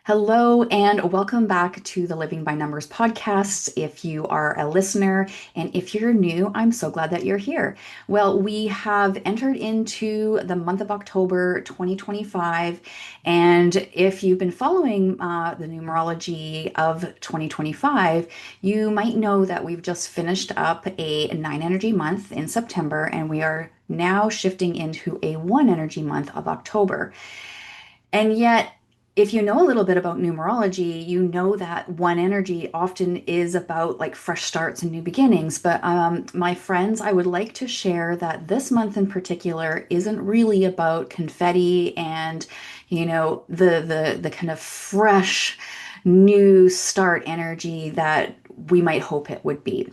Hello, and welcome back to the Living by Numbers podcast. If you are a listener and if you're new, I'm so glad that you're here. Well, we have entered into the month of October 2025. And if you've been following the numerology of 2025, you might know that we've just finished up a nine energy month in September, and we are now shifting into a one energy month of October. And yet, if you know a little bit about numerology, you know that one energy often is about like fresh starts and new beginnings. But my friends, I would like to share that this month in particular isn't really about confetti and, the kind of fresh new start energy that we might hope it would be.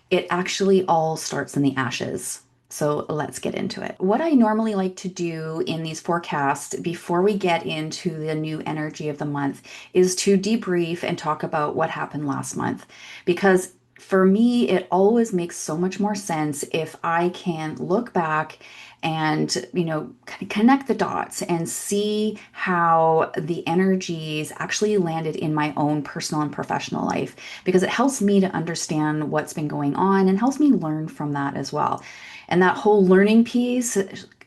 It actually all starts in the ashes. So let's get into it. What I normally like to do in these forecasts before we get into the new energy of the month is to debrief and talk about what happened last month. Because for me, it always makes so much more sense if I can look back and kind of connect the dots and see how the energies actually landed in my own personal and professional life, because it helps me to understand what's been going on and helps me learn from that as well. And that whole learning piece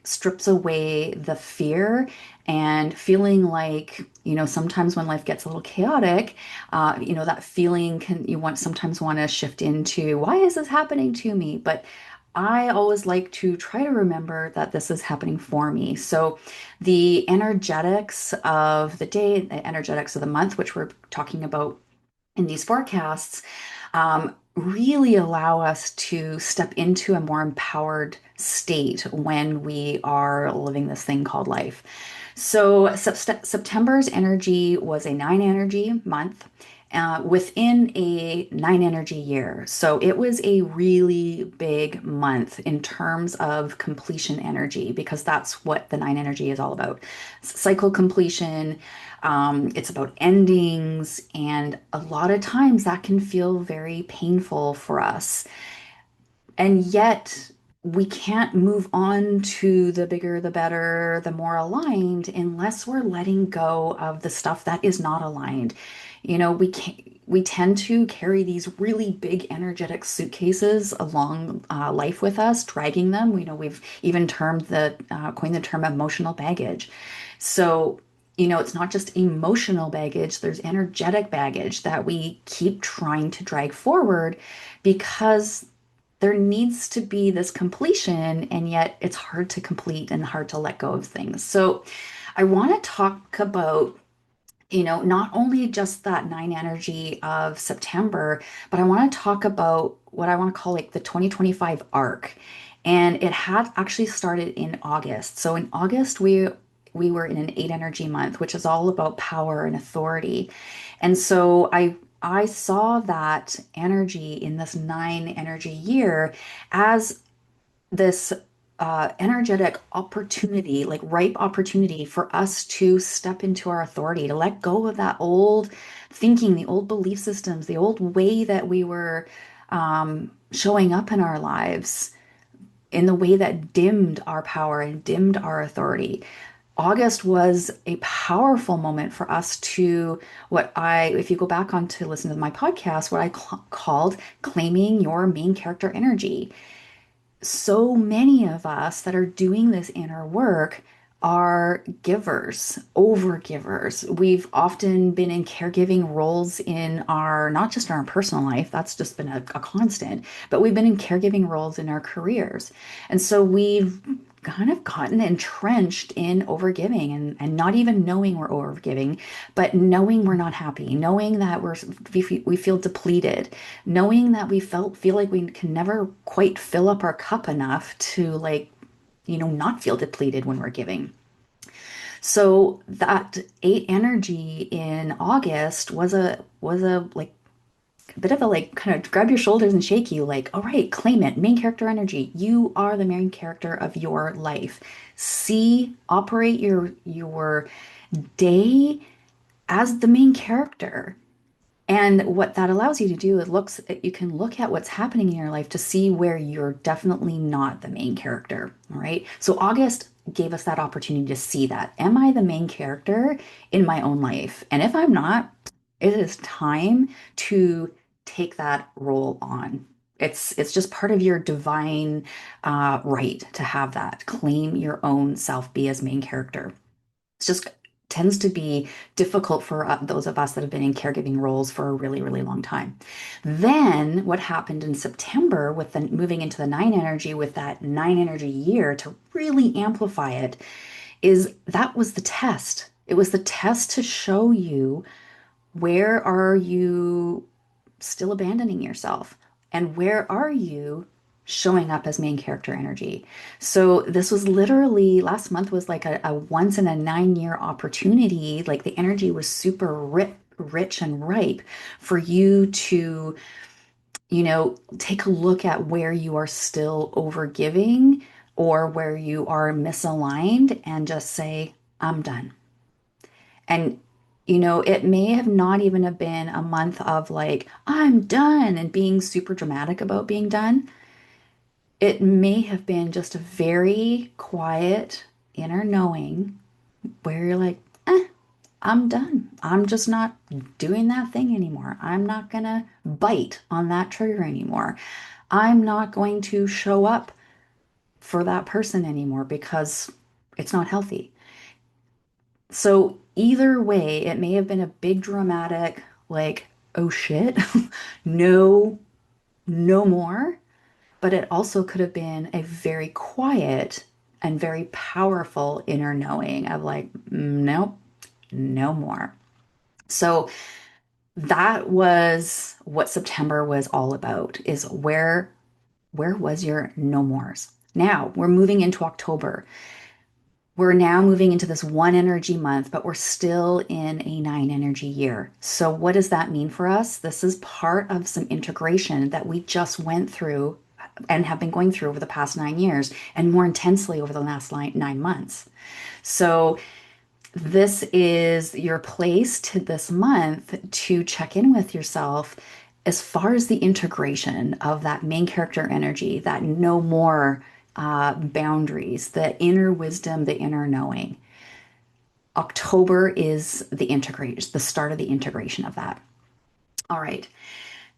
strips away the fear and feeling like, sometimes when life gets a little chaotic, that feeling sometimes want to shift into, why is this happening to me? But I always like to try to remember that this is happening for me. So the energetics of the day, the energetics of the month, which we're talking about in these forecasts, really allow us to step into a more empowered state when we are living this thing called life. So September's energy was a nine energy month. Within a nine energy year. So it was a really big month in terms of completion energy, because that's what the nine energy is all about. Cycle completion, it's about endings, and a lot of times that can feel very painful for us. And yet, we can't move on to the bigger, the better, the more aligned unless we're letting go of the stuff that is not aligned. We tend to carry these really big energetic suitcases along life with us, dragging them. We know we've even coined the term emotional baggage. So, it's not just emotional baggage, there's energetic baggage that we keep trying to drag forward because there needs to be this completion, and yet it's hard to complete and hard to let go of things. So I want to talk about, not only just that nine energy of September, but I want to talk about what I want to call like the 2025 arc. And it had actually started in August. So in August, we were in an eight energy month, which is all about power and authority. And so I saw that energy in this nine energy year as this energetic opportunity, like ripe opportunity for us to step into our authority, to let go of that old thinking, the old belief systems, the old way that we were showing up in our lives in the way that dimmed our power and dimmed our authority. August was a powerful moment for us to if you go back on to listen to my podcast, what I called claiming your main character energy. So many of us that are doing this inner work are givers, over givers. We've often been in caregiving roles in not just in our personal life, that's just been a constant, but we've been in caregiving roles in our careers. And so we've kind of gotten entrenched in overgiving and not even knowing we're overgiving, but knowing we're not happy, knowing that we feel depleted, knowing that feel like we can never quite fill up our cup enough to not feel depleted when we're giving. So that eight energy in August was a like a bit of a like kind of grab your shoulders and shake you, like, all right, claim it. Main character energy. You are the main character of your life. Operate your day as the main character. And what that allows you to do is you can look at what's happening in your life to see where you're definitely not the main character. All right. So August gave us that opportunity to see that. Am I the main character in my own life? And if I'm not, it is time to take that role on. It's just part of your divine right to have that. Claim your own self, be as main character. It's just tends to be difficult for those of us that have been in caregiving roles for a really, really long time. Then what happened in September with the moving into the nine energy with that nine energy year to really amplify it is that was the test. It was the test to show you where are you still abandoning yourself? And where are you showing up as main character energy? So this was literally last month was like a once in a 9 year opportunity. Like the energy was super rich and ripe for you to, take a look at where you are still overgiving or where you are misaligned and just say, I'm done. And it may have not even have been a month of like, I'm done and being super dramatic about being done. It may have been just a very quiet inner knowing where you're like, I'm done. I'm just not doing that thing anymore. I'm not gonna bite on that trigger anymore. I'm not going to show up for that person anymore because it's not healthy. So either way, it may have been a big dramatic, like, oh shit, no, no more. But it also could have been a very quiet and very powerful inner knowing of like, nope, no more. So that was what September was all about, is where was your no mores? Now we're moving into October. We're now moving into this one energy month, but we're still in a nine energy year. So, what does that mean for us? This is part of some integration that we just went through and have been going through over the past 9 years and more intensely over the last 9 months. So, this is your place to this month to check in with yourself as far as the integration of that main character energy, that no more boundaries, the inner wisdom, the inner knowing. October is the integration, the start of the integration of that. All right.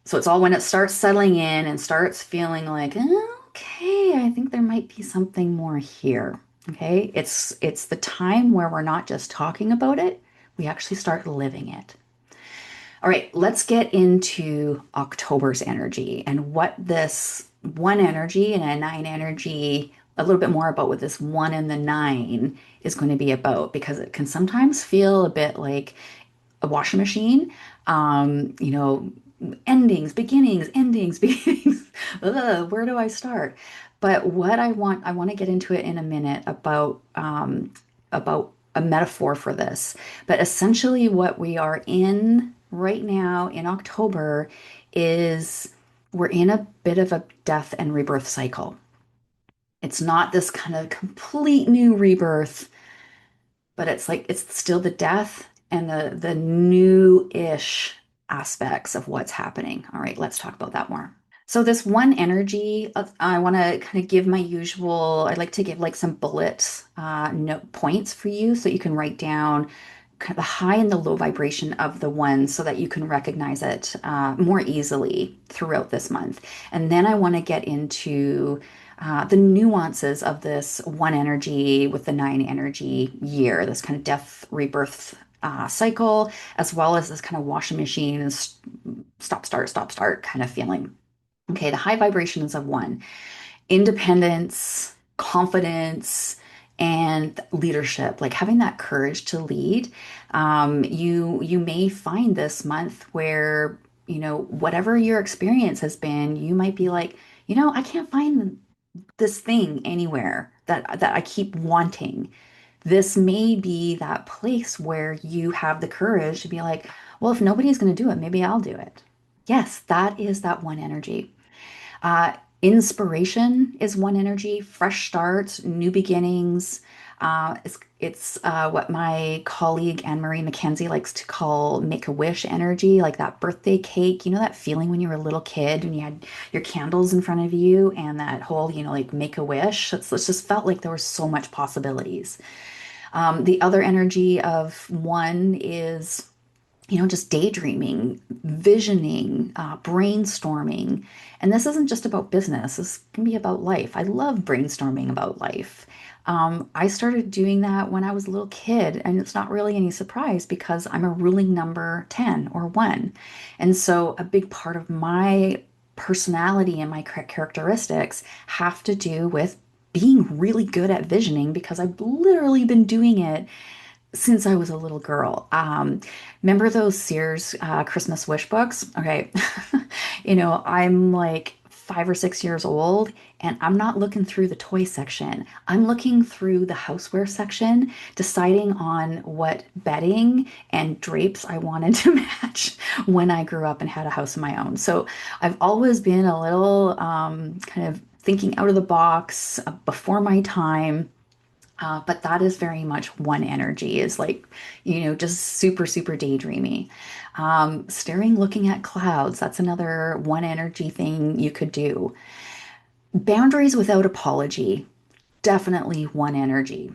So it's all when it starts settling in and starts feeling like, okay, I think there might be something more here. Okay. It's the time where we're not just talking about it, we actually start living it. All right, let's get into October's energy and what this one energy and a nine energy, a little bit more about what this one and the nine is going to be about, because it can sometimes feel a bit like a washing machine. You know, endings, beginnings, endings, beginnings. Ugh, where do I start? But what I want to get into it in a minute about a metaphor for this. But essentially, what we are in right now in October is we're in a bit of a death and rebirth cycle. It's not this kind of complete new rebirth, but it's like it's still the death and the new-ish aspects of what's happening. All right, let's talk about that more. So this one energy, I want to kind of give my usual, I'd like to give like some bullet note points for you so you can write down kind of the high and the low vibration of the one so that you can recognize it more easily throughout this month. And then I want to get into the nuances of this one energy with the nine energy year, this kind of death rebirth cycle, as well as this kind of washing machine and stop, start kind of feeling. Okay, the high vibrations of one, independence, confidence, and leadership, like having that courage to lead. You may find this month where, whatever your experience has been, you might be like, I can't find this thing anywhere that I keep wanting. This may be that place where you have the courage to be like, well, if nobody's going to do it, maybe I'll do it. Yes, that is that one energy. Inspiration is one energy, fresh starts, new beginnings. It's what my colleague Anne Marie McKenzie likes to call make-a-wish energy, like that birthday cake. You know that feeling when you were a little kid and you had your candles in front of you and that whole, like make-a-wish. It's just felt like there was so much possibilities. The other energy of one is just daydreaming, visioning, brainstorming. And this isn't just about business, this can be about life. I love brainstorming about life. I started doing that when I was a little kid, and it's not really any surprise because I'm a ruling number 10 or 1. And so a big part of my personality and my characteristics have to do with being really good at visioning because I've literally been doing it since I was a little girl. Remember those Sears Christmas wish books? Okay. I'm like 5 or 6 years old and I'm not looking through the toy section. I'm looking through the houseware section, deciding on what bedding and drapes I wanted to match when I grew up and had a house of my own. So I've always been a little kind of thinking out of the box before my time, but that is very much one energy, is like, just super, super daydreamy. Staring, looking at clouds, that's another one energy thing you could do. Boundaries without apology, definitely one energy.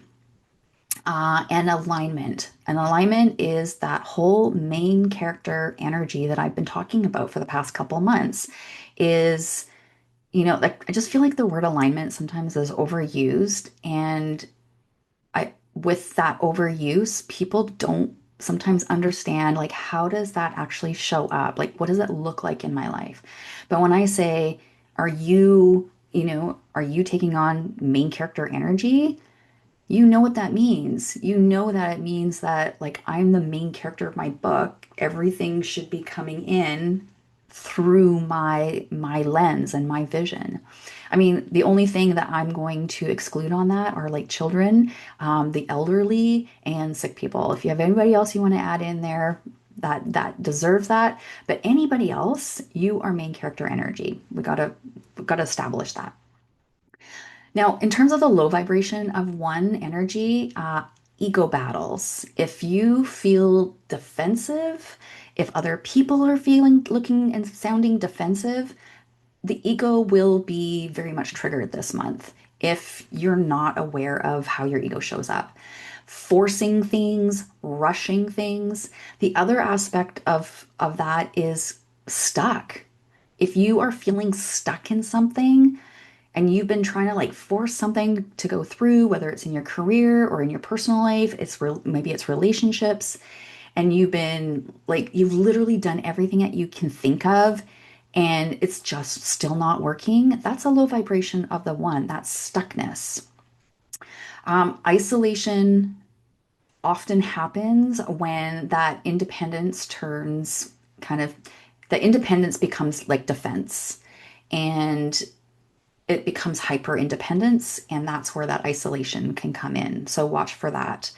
And alignment. And alignment is that whole main character energy that I've been talking about for the past couple months. Is, like, I just feel like the word alignment sometimes is overused, and with that overuse, people don't sometimes understand, like, how does that actually show up? Like, what does it look like in my life? But when I say, are you taking on main character energy? You know what that means. You know that it means that, like, I'm the main character of my book. Everything should be coming in through my lens and my vision. I mean, the only thing that I'm going to exclude on that are like children, the elderly, and sick people. If you have anybody else you want to add in there that deserves that, but anybody else, you are main character energy. We gotta establish that. Now, in terms of the low vibration of one energy, ego battles. If you feel defensive, if other people are feeling, looking, and sounding defensive, the ego will be very much triggered this month if you're not aware of how your ego shows up. Forcing things, rushing things. The other aspect of that is stuck. If you are feeling stuck in something, and you've been trying to like force something to go through, whether it's in your career or in your personal life, maybe it's relationships, and you've literally done everything that you can think of, and it's just still not working. That's a low vibration of the one. That's stuckness. Isolation often happens when that independence turns kind of, the independence becomes like defense. And it becomes hyper independence, and that's where that isolation can come in. So watch for that.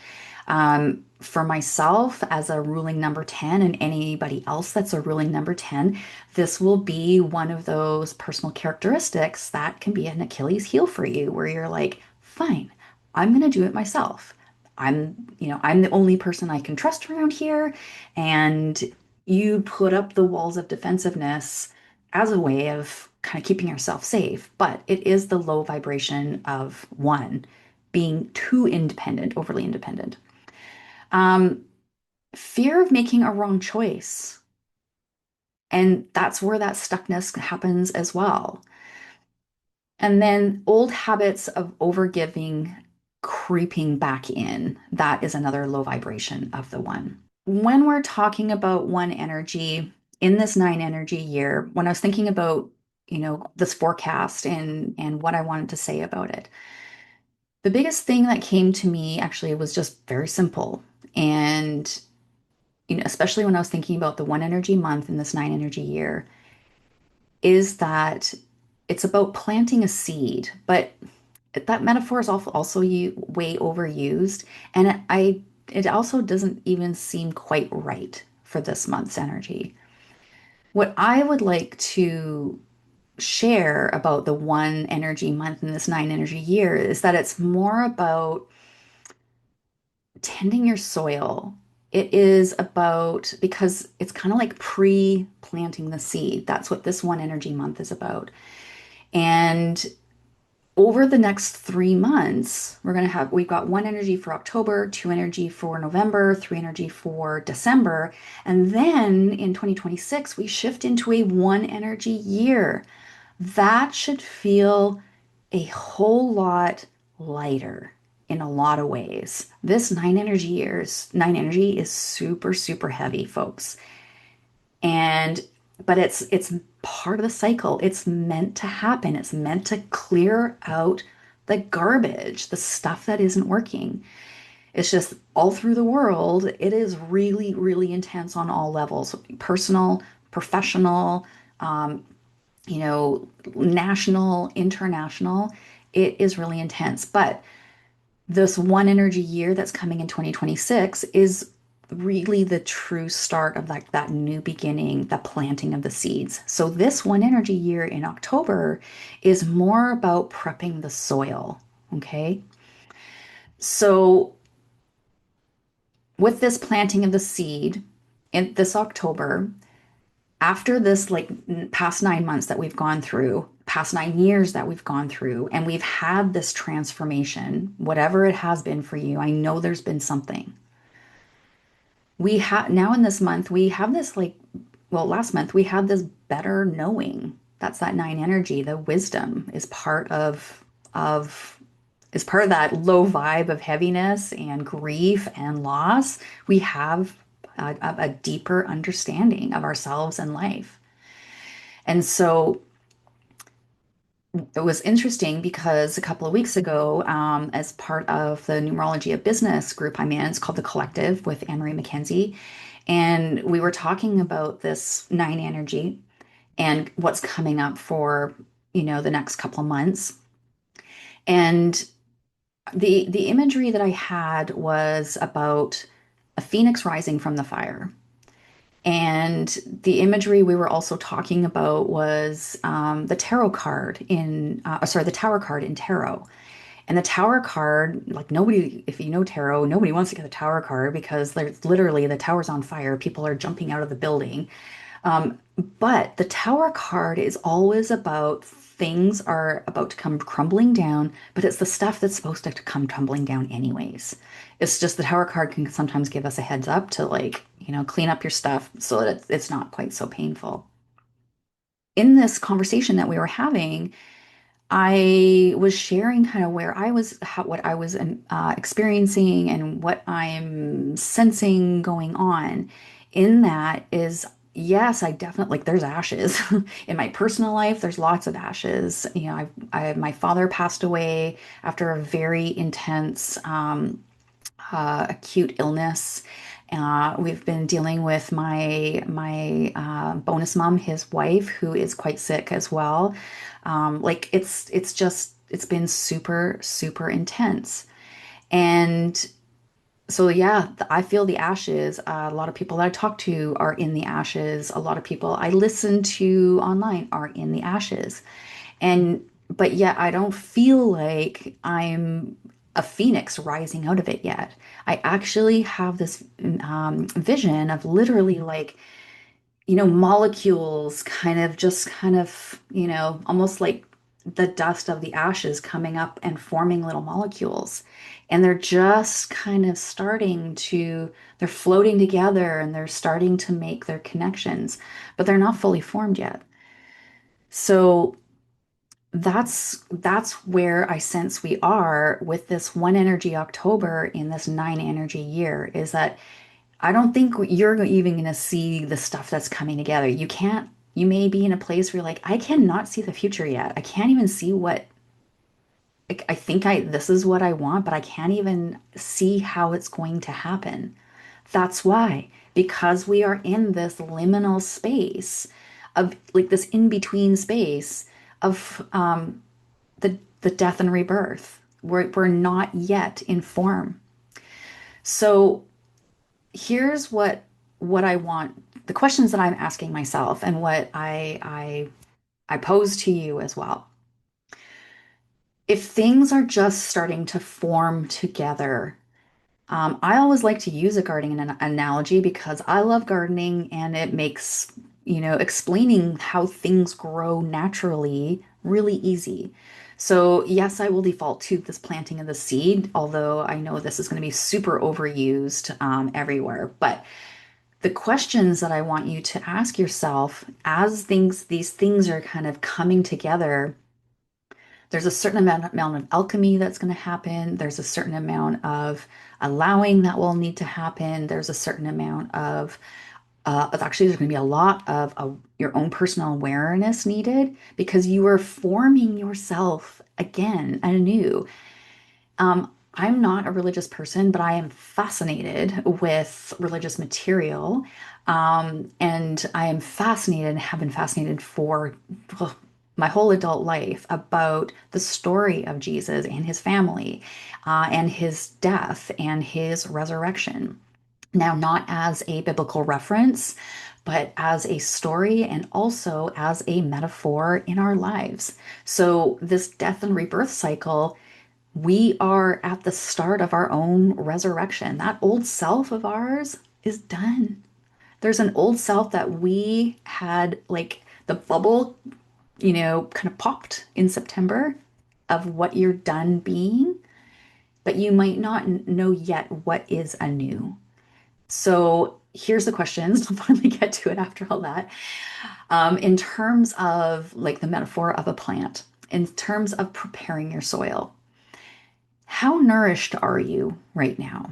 For myself, as a ruling number 10, and anybody else that's a ruling number 10, this will be one of those personal characteristics that can be an Achilles heel for you, where you're like, fine, I'm going to do it myself. I'm the only person I can trust around here. And you put up the walls of defensiveness as a way of kind of keeping yourself safe. But it is the low vibration of one being too independent, overly independent. Um, Fear of making a wrong choice. And that's where that stuckness happens as well. And then old habits of overgiving creeping back in. That is another low vibration of the one. When we're talking about one energy in this 9 energy year, when I was thinking about, this forecast and what I wanted to say about it, the biggest thing that came to me actually was just very simple. And, especially when I was thinking about the one energy month in this 9 energy year, is that it's about planting a seed, but that metaphor is also way overused, and it also doesn't even seem quite right for this month's energy. What I would like to share about the one energy month in this 9 energy year is that it's more about tending your soil. It is about, because it's kind of like pre-planting the seed. That's what this one energy month is about. And over the next 3 months, we've got one energy for October, two energy for November, three energy for December. And then in 2026, we shift into a one energy year. That should feel a whole lot lighter in a lot of ways. This nine energy is super, super heavy, folks. And but it's part of the cycle. It's meant to happen. It's meant to clear out the garbage, the stuff that isn't working. It's just all through the world, it is really, really intense on all levels, personal, professional, um, national, international. It is really intense. But this one energy year that's coming in 2026 is really the true start of like that new beginning, the planting of the seeds. So this one energy year in October is more about prepping the soil. Okay. So with this planting of the seed in this October, after this like past 9 months that we've gone through, past 9 years that we've gone through, and we've had this transformation, whatever it has been for you, I know there's been something. We have now in this month, we have this like, well, last month we had this better knowing. That's that nine energy. The wisdom is of is part of that low vibe of heaviness and grief and loss. We have a deeper understanding of ourselves and life. And so it was interesting because a couple of weeks ago, as part of the numerology of business group I'm in, it's called The Collective with Anne Marie McKenzie. And we were talking about this nine energy and what's coming up for, the next couple of months. And the imagery that I had was about a phoenix rising from the fire. And the imagery we were also talking about was the tarot card the tower card in tarot. And the tower card, like nobody, if you know tarot, nobody wants to get the tower card because there's literally the tower's on fire. People are jumping out of the building. Um, but the tower card is always about things are about to come crumbling down, but it's the stuff that's supposed to come tumbling down anyways. It's just the tower card can sometimes give us a heads up to like, clean up your stuff so that it's not quite so painful. In this conversation that we were having, I was sharing kind of where I was, what I was experiencing and what I'm sensing going on. In that is, yes, I definitely like there's ashes in my personal life. There's lots of ashes. My father passed away after a very intense, acute illness. We've been dealing with my bonus mom, his wife, who is quite sick as well. Like it's been super super intense, and so yeah, I feel the ashes. A lot of people that I talk to are in the ashes. A lot of people I listen to online are in the ashes. And but yet I don't feel like I'm a phoenix rising out of it yet. I actually have this vision of literally like, molecules almost like the dust of the ashes coming up and forming little molecules. And they're just kind of they're floating together and they're starting to make their connections, but they're not fully formed yet. So that's where I sense we are with this one energy October in this nine energy year is that I don't think you're even going to see the stuff that's coming together. You may be in a place where you're like, I cannot see the future yet. I can't even see I think this is what I want, but I can't even see how it's going to happen. That's why, because we are in this liminal space of like this in-between space of the death and rebirth. We're not yet in form. So here's what I want, the questions that I'm asking myself and what I pose to you as well. If things are just starting to form together, I always like to use a gardening analogy because I love gardening and it makes, explaining how things grow naturally really easy. So, yes, I will default to this planting of the seed, although I know this is going to be super overused everywhere. But the questions that I want you to ask yourself as these things are kind of coming together, there's a certain amount of alchemy that's going to happen. There's a certain amount of allowing that will need to happen. There's a certain amount of, actually, there's going to be a lot of your own personal awareness needed because you are forming yourself again anew. I'm not a religious person, but I am fascinated with religious material. And I am fascinated and have been fascinated for well, my whole adult life about the story of Jesus and his family, and his death and his resurrection. Now, not as a biblical reference, but as a story and also as a metaphor in our lives. So, this death and rebirth cycle, we are at the start of our own resurrection. That old self of ours is done. There's an old self that we had, like the bubble, kind of popped in September of what you're done being, but you might not know yet what is anew. So here's the questions. I'll finally get to it after all that. In terms of like the metaphor of a plant, in terms of preparing your soil, how nourished are you right now?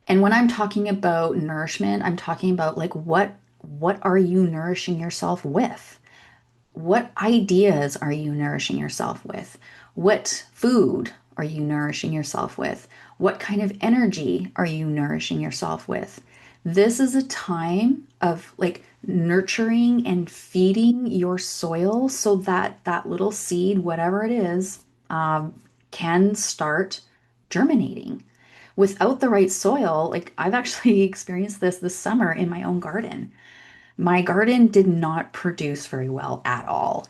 And when I'm talking about nourishment, I'm talking about like what are you nourishing yourself with? What ideas are you nourishing yourself with? What food are you nourishing yourself with? What kind of energy are you nourishing yourself with? This is a time of like nurturing and feeding your soil so that that little seed, whatever it is, can start germinating. Without the right soil, like I've actually experienced this summer in my own garden. My garden did not produce very well at all.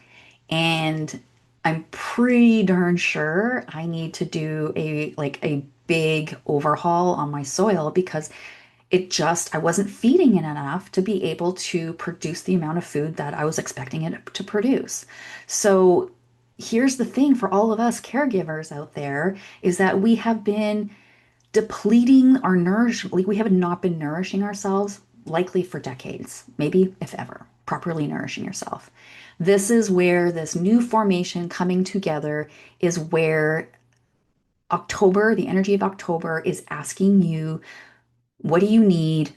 And I'm pretty darn sure I need to do a big overhaul on my soil because I wasn't feeding it enough to be able to produce the amount of food that I was expecting it to produce. So here's the thing for all of us caregivers out there is that we have been depleting our nourishment. Like we have not been nourishing ourselves likely for decades, maybe if ever, properly nourishing yourself. This is where this new formation coming together is where October, the energy of October, is asking you, what do you need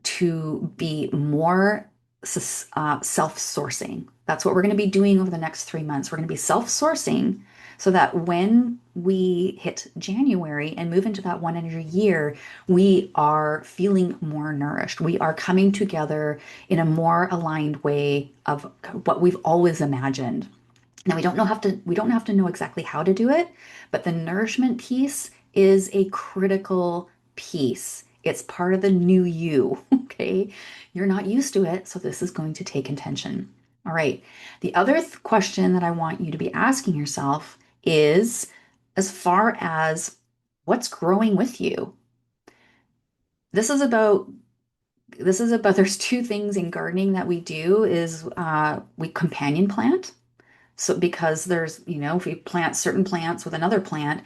to be more self-sourcing? That's what we're going to be doing over the next 3 months. We're going to be self-sourcing so that when we hit January and move into that one energy year, we are feeling more nourished. We are coming together in a more aligned way of what we've always imagined. Now we don't have to know exactly how to do it, but the nourishment piece is a critical piece. It's part of the new you, okay? You're not used to it, so this is going to take intention. All right. The other question that I want you to be asking yourself is as far as what's growing with you. This is about there's two things in gardening that we do is we companion plant. So because there's, if you plant certain plants with another plant,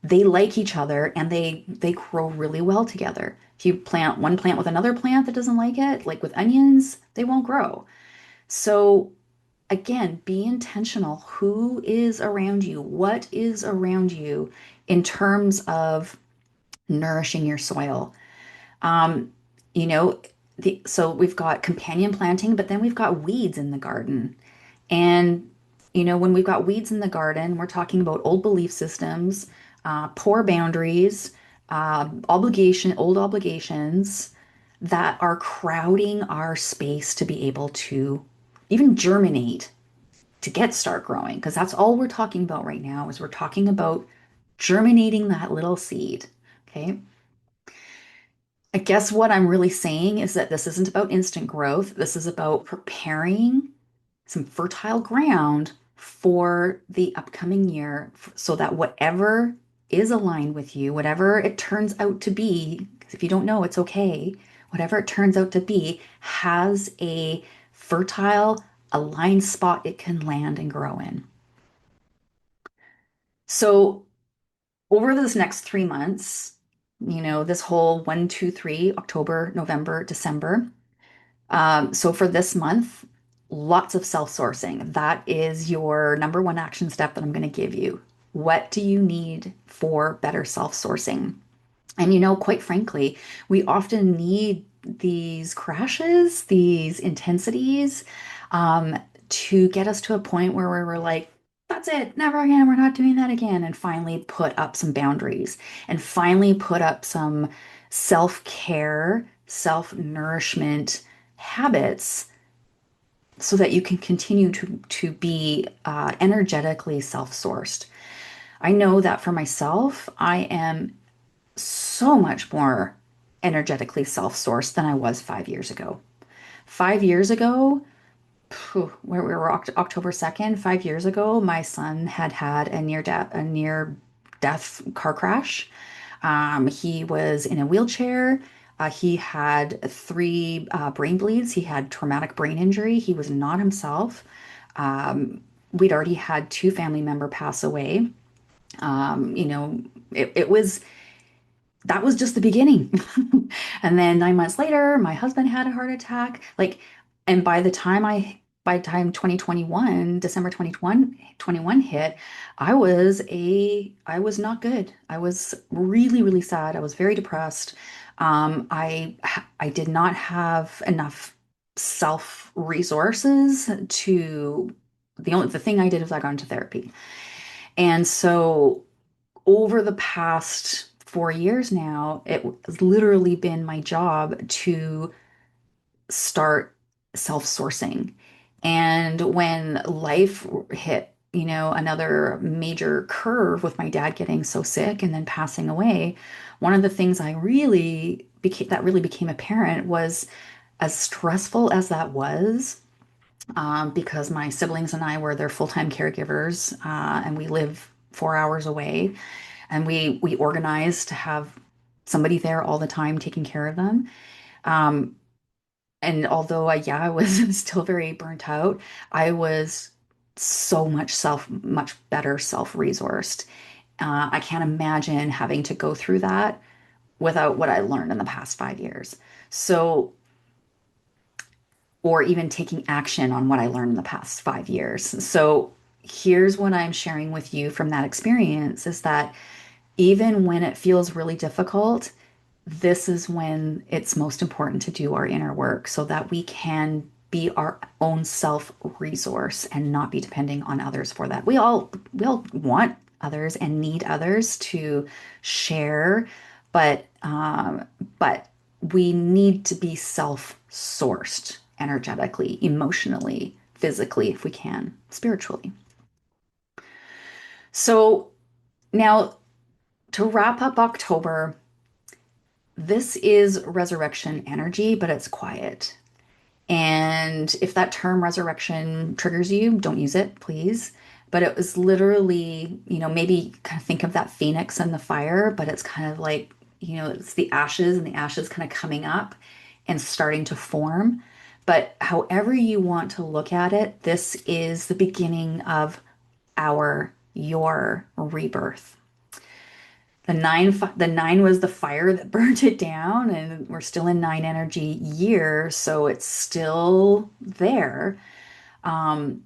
they like each other and they grow really well together. If you plant one plant with another plant that doesn't like it, like with onions, they won't grow. So again, be intentional. Who is around you? What is around you in terms of nourishing your soil? Um, you know, so we've got companion planting, but then we've got weeds in the garden. And, when we've got weeds in the garden, we're talking about old belief systems, poor boundaries, old obligations that are crowding our space to be able to even germinate, to start growing. Because that's all we're talking about right now is we're talking about germinating that little seed. Okay. I guess what I'm really saying is that this isn't about instant growth. This is about preparing some fertile ground for the upcoming year so that whatever is aligned with you, whatever it turns out to be, 'cause if you don't know, it's okay. Whatever it turns out to be has a fertile, aligned spot it can land and grow in. So, over this next 3 months, this whole 1, 2, 3, October, November, December. So, for this month, lots of self-sourcing. That is your number one action step that I'm going to give you. What do you need for better self-sourcing? And quite frankly, we often need these crashes, these intensities, um, to get us to a point where we're like, that's it, never again, we're not doing that again, and finally put up some boundaries and finally put up some self-care, self-nourishment habits so that you can continue to be energetically self-sourced. I know that for myself, I am so much more energetically self-sourced than I was 5 years ago. 5 years ago, where we were October 2nd, 5 years ago, my son had had a near death car crash. He was in a wheelchair. He had three brain bleeds. He had traumatic brain injury. He was not himself. We'd already had two family member pass away. Um, you know, it was that was just the beginning. And then 9 months later, my husband had a heart attack. And by the time 2021, December 2021 hit, I was not good. I was really, really sad. I was very depressed. I did not have enough self resources to the thing I did was I got into therapy. And so over the past 4 years now, it's literally been my job to start self-sourcing. And when life hit, another major curve with my dad getting so sick and then passing away, one of the things that really became apparent was as stressful as that was, because my siblings and I were their full-time caregivers, and we live 4 hours away and we organized to have somebody there all the time taking care of them. Um, and although I was still very burnt out, I was much better self-resourced. I can't imagine having to go through that without what I learned in the past 5 years. So, or even taking action on what I learned in the past 5 years. So, here's what I'm sharing with you from that experience is that even when it feels really difficult, this is when it's most important to do our inner work so that we can be our own self resource and not be depending on others for that. We all want others and need others to share, but we need to be self sourced energetically, emotionally, physically, if we can, spiritually. So now to wrap up October, this is resurrection energy, but it's quiet. And if that term resurrection triggers you, don't use it, please. But it was literally, maybe kind of think of that phoenix and the fire, but it's kind of like, it's the ashes and the ashes kind of coming up and starting to form. But however you want to look at it, this is the beginning of your rebirth. The nine was the fire that burnt it down, and we're still in nine energy year, so it's still there, um,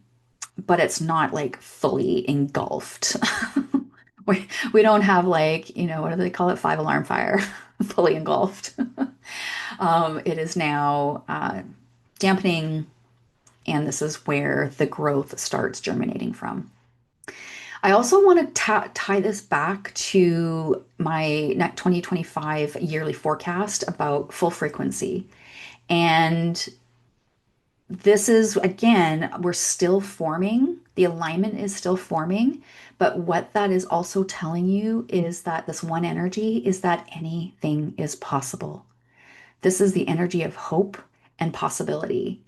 but it's not like fully engulfed. We don't have like, what do they call it? Five alarm fire, fully engulfed. It is now dampening, and this is where the growth starts germinating from. I also want to tie this back to my 2025 yearly forecast about full frequency. And this is, again, we're still forming, the alignment is still forming. But what that is also telling you is that this one energy is that anything is possible. This is the energy of hope and possibility.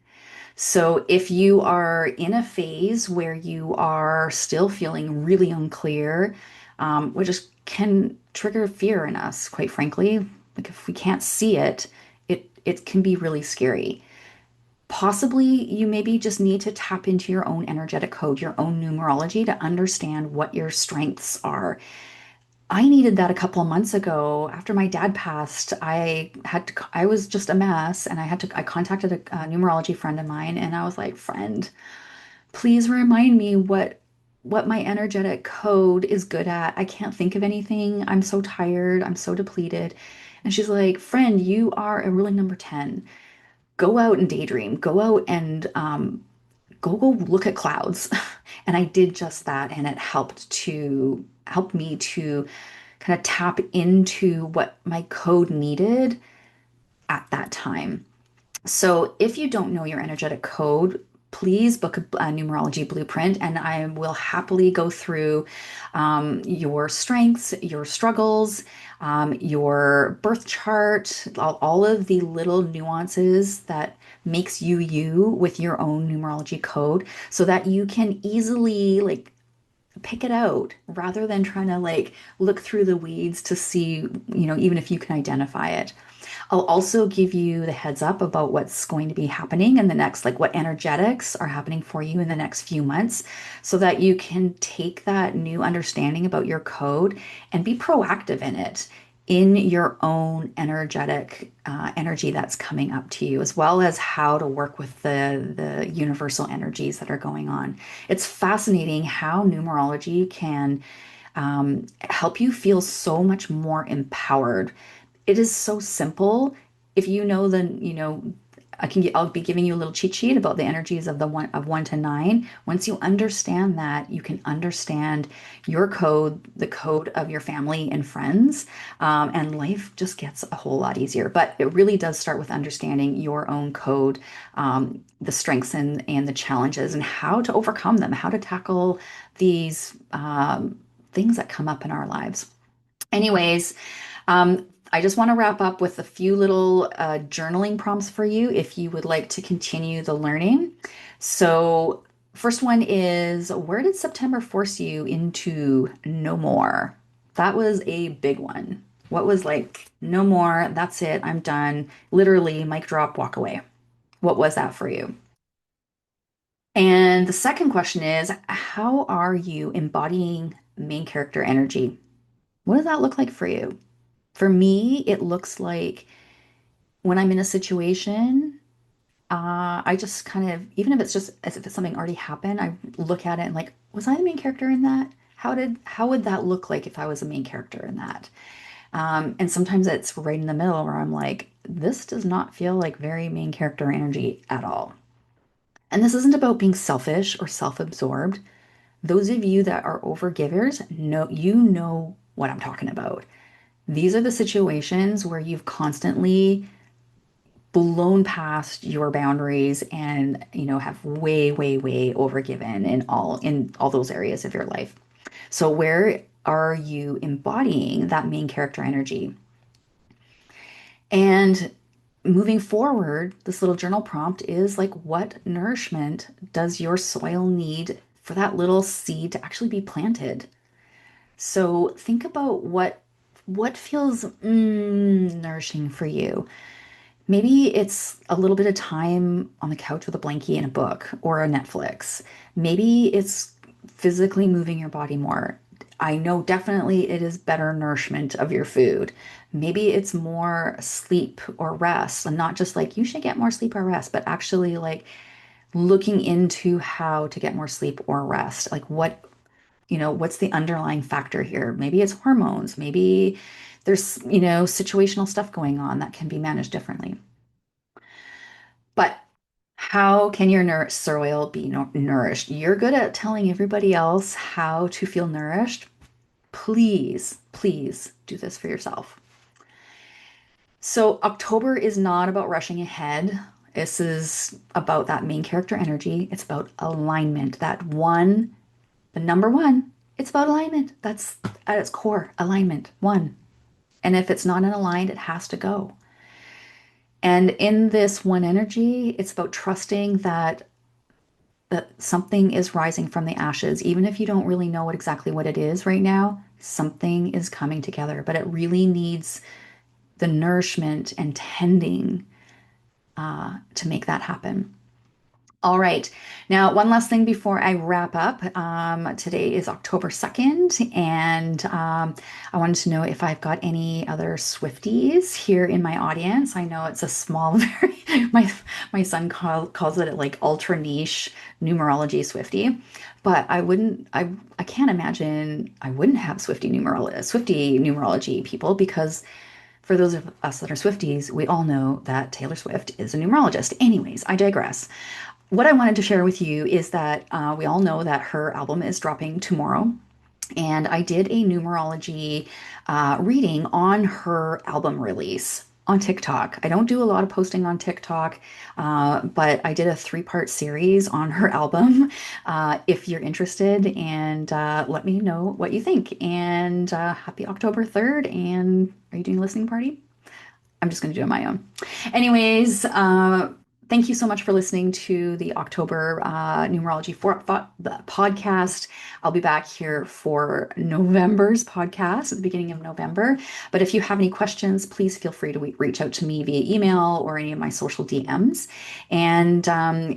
So if you are in a phase where you are still feeling really unclear, which is can trigger fear in us, quite frankly. Like if we can't see it, it can be really scary. Possibly you maybe just need to tap into your own energetic code, your own numerology to understand what your strengths are. I needed that a couple of months ago after my dad passed. I was just a mess and I contacted a numerology friend of mine and I was like, friend, please remind me what my energetic code is good at. I can't think of anything. I'm so tired. I'm so depleted. And she's like, friend, you are a ruling number 10. Go out and daydream. Go out and go look at clouds. And I did just that, and it help me to kind of tap into what my code needed at that time. So if you don't know your energetic code, please book a numerology blueprint, and I will happily go through your strengths, your struggles, your birth chart, all of the little nuances that makes you you with your own numerology code, so that you can easily like pick it out rather than trying to like look through the weeds to see, even if you can identify it. I'll also give you the heads up about what's going to be happening in the next, like what energetics are happening for you in the next few months, so that you can take that new understanding about your code and be proactive in it, in your own energetic energy that's coming up to you, as well as how to work with the universal energies that are going on. It's fascinating how numerology can help you feel so much more empowered. It is so simple. If you know I'll be giving you a little cheat sheet about the energies of the one to nine. Once you understand that, you can understand your code, the code of your family and friends, and life just gets a whole lot easier. But it really does start with understanding your own code, the strengths and the challenges, and how to overcome them, how to tackle these things that come up in our lives. Anyways, I just want to wrap up with a few little journaling prompts for you if you would like to continue the learning. So, first one is, where did September force you into no more? That was a big one. What was like, no more, that's it, I'm done, literally, mic drop, walk away? What was that for you? And the second question is, how are you embodying main character energy? What does that look like for you? For me, it looks like when I'm in a situation, I just kind of, even if it's just as if it's something already happened, I look at it and like, was I the main character in that? How would that look like if I was a main character in that? And sometimes it's right in the middle where I'm like, this does not feel like very main character energy at all. And this isn't about being selfish or self-absorbed. Those of you that are overgivers know what I'm talking about. These are the situations where you've constantly blown past your boundaries and, have way, way, way overgiven in all those areas of your life. So where are you embodying that main character energy? And moving forward, this little journal prompt is like, what nourishment does your soil need for that little seed to actually be planted? So think about what feels nourishing for you. Maybe it's a little bit of time on the couch with a blankie and a book or a Netflix. Maybe it's physically moving your body more. I know definitely it is better nourishment of your food. Maybe it's more sleep or rest, and not just like you should get more sleep or rest, but actually like looking into how to get more sleep or rest. Like what's the underlying factor here? Maybe it's hormones. Maybe there's, situational stuff going on that can be managed differently. But how can your soil be nourished? You're good at telling everybody else how to feel nourished. Please, please do this for yourself. So, October is not about rushing ahead. This is about that main character energy. It's about alignment. The number one, it's about alignment. That's at its core, alignment, one. And if it's not in aligned, it has to go. And in this one energy, it's about trusting that something is rising from the ashes, even if you don't really know exactly what it is right now. something is coming together, but it really needs the nourishment and tending to make that happen. All right. Now, one last thing before I wrap up. Today is October 2nd, and I wanted to know if I've got any other Swifties here in my audience. I know it's a small, very, my son calls it like ultra niche numerology Swifty, but I can't imagine I wouldn't have Swifty numerology people because for those of us that are Swifties, we all know that Taylor Swift is a numerologist. Anyways, I digress. What I wanted to share with you is that we all know that her album is dropping tomorrow. And I did a numerology reading on her album release on TikTok. I don't do a lot of posting on TikTok, but I did a three-part series on her album. If you're interested, and let me know what you think. And happy October 3rd. And are you doing a listening party? I'm just going to do it on my own. Anyways, thank you so much for listening to the October numerology the podcast. I'll be back here for November's podcast at the beginning of November. But if you have any questions, please feel free to reach out to me via email or any of my social DMs. And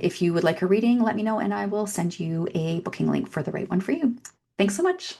if you would like a reading, let me know and I will send you a booking link for the right one for you. Thanks so much.